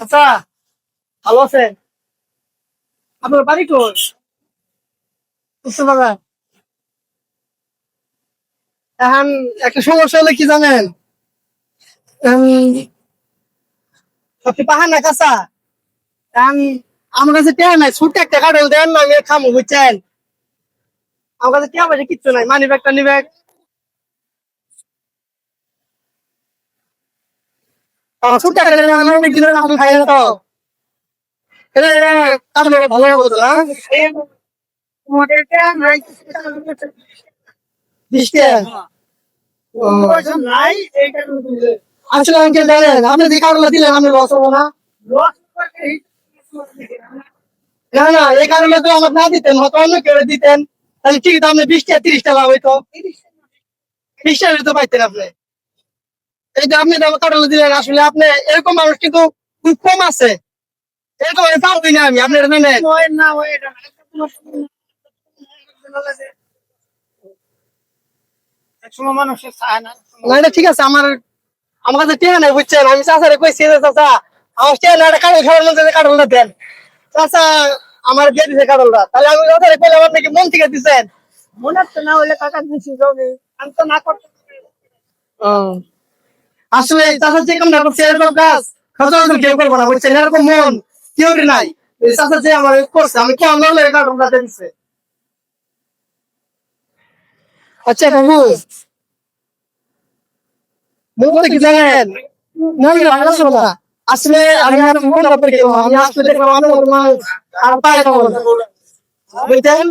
আচ্ছা, ভালো আছেন? আপনার বাড়ি কোন? বাবা, এখন একটা সমস্যা হলে কি জানেন? উম, আপনি পাহাড় না কাঁচা? এখন আমার কাছে টেয়া নাই, ছোট্ট একটা কাঠল দেন না, আমি খামো বুঝছেন? আমার কাছে টেয়া পয়সা কিচ্ছু নাই, মানি ব্যাগটা নিবে। ছোট্ট একটা আমি অনেক দিনের কাঠল খাই না তো। এটা কাঠল ভালো হবে তো, হ্যাঁ? তোমাদের টেয়া নাই, বিশ টাকা। ও, নাই, আসলে আঙ্কেল জানেন, আপনি যে কাঠলটা দিলেন আমি লস হবো না? না না, এই কারণে তো আমার না দিতেন, হয়তো অন্য কেউ দিতেন, তাহলে ঠিক আছে, আপনি 20 টাকা 30 টাকা হইতো, 20 টাকা তো পাইতেন আপনি। এই যে আপনি আমার কারণে দিলেন, আসলে আপনি এরকম মানুষ কিন্তু খুব কম আছে, এরকম আমি পারবি না আমি, আপনি এটা নেন। না এটা ঠিক আছে, আমার কাছে টেয়া নাই বুঝছেন, আমি চাচারে কইছি যে চাচা আমার টেয়া নাই, একটা কাঠল খাওয়ার মধ্যে কাঠলটা দেন। চাচা আমার দিয়ে দিছে কাঠলটা, তাহলে আমি চাচারে কইলাম আপনি কি মন থেকে দিচ্ছেন? মনে হচ্ছে না হলে কাকা দিচ্ছি, আমি তো না করতে। আসলে চাচা যে কামটা করছে এরকম কাজ সচরাচর কেউ করবো না বুঝছেন, এরকম মন কেউ নাই। চাচা যে আমার করছে, আমি কেমন হলে কাঠলটা দিচ্ছে। আচ্ছা বাবু, বলতে কি জানেন, না না ভালো ছিল না। আসলে আমি আর মনে পড়ে গেল, আমি আসলে দেখলাম আমার মা আর পায়ে খাবো না বুঝছেন।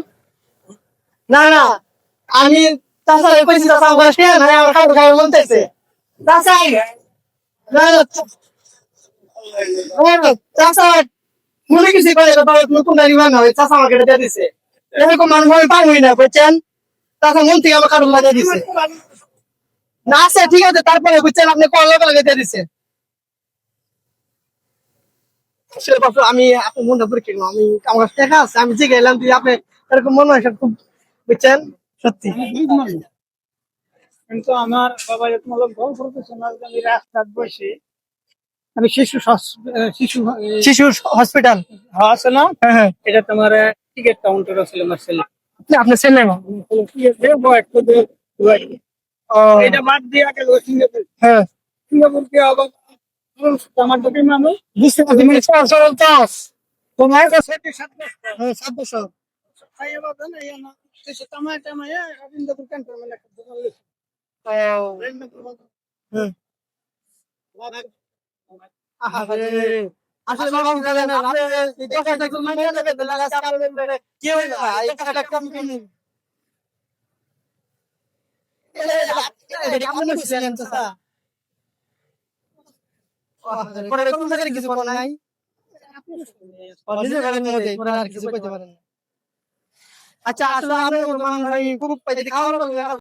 না না, আমি চাচারে কইছি চাচা আমার কাছে নাই, আমার কাঠল খাওয়া মন চাইছে। চাচা না না, চাচা মনে কিছু করে নতুন গাড়ি বানা হয়, চাচা আমাকে এটা দিয়ে দিছে, এরকম মানুষ আমি পাবোই না বুঝছেন। চাচা মন থেকে আমার কাঠল লাগিয়ে দিছে। না আছে ঠিক আছে, তারপরে বুঝছেন আপনি কল লগে দিয়ে দিছে। আসলে বাপু, আমি আপনার মনটা পরীক্ষা করলাম, আমি আমার কাছে টাকা আছে, আমি জিগে এলাম তুই আপনি এরকম মনে হয় খুব বুঝছেন, সত্যি। কিন্তু আমার বাবা এরকম হলো বড় প্রফেশনাল, আমি রাস্তায় বসে আমি শিশু শিশু হসপিটাল আছে না, হ্যাঁ হ্যাঁ, এটা তোমার টিকিট কাউন্টার ছিল আমার ছেলে। আপনার ছেলে না? ও, এটা বাদ দিয়ে আগে সিঙ্গাপুর, হ্যাঁ সিঙ্গাপুর কি আবার আমার দুটি মানুষ বুঝতে পারছি, মানে চল চাষ তোমার কাছে 7 বছর খাইয়ে বাবা না ইয়া না, সে টামায় টামায় রবীন্দ্রপুর ক্যান্টনমেন্ট একটা দোকান লইছে। ও, আহারে, আসলে বাবা জানেন না, আপনি এই টাকাটা একটু মানে নেবেন না, লাগা সারা নেবেন কি হয় না, এই টাকাটা কম কিনি। এটা আপনি বলছিলেন চাচা, পরে কোন জায়গায় কিছু কোন নাই, নিজে ঘরের মধ্যে পরে আর কিছু কইতে পারেন না। আচ্ছা আসলে আমি খুব পাইতে খাওয়ার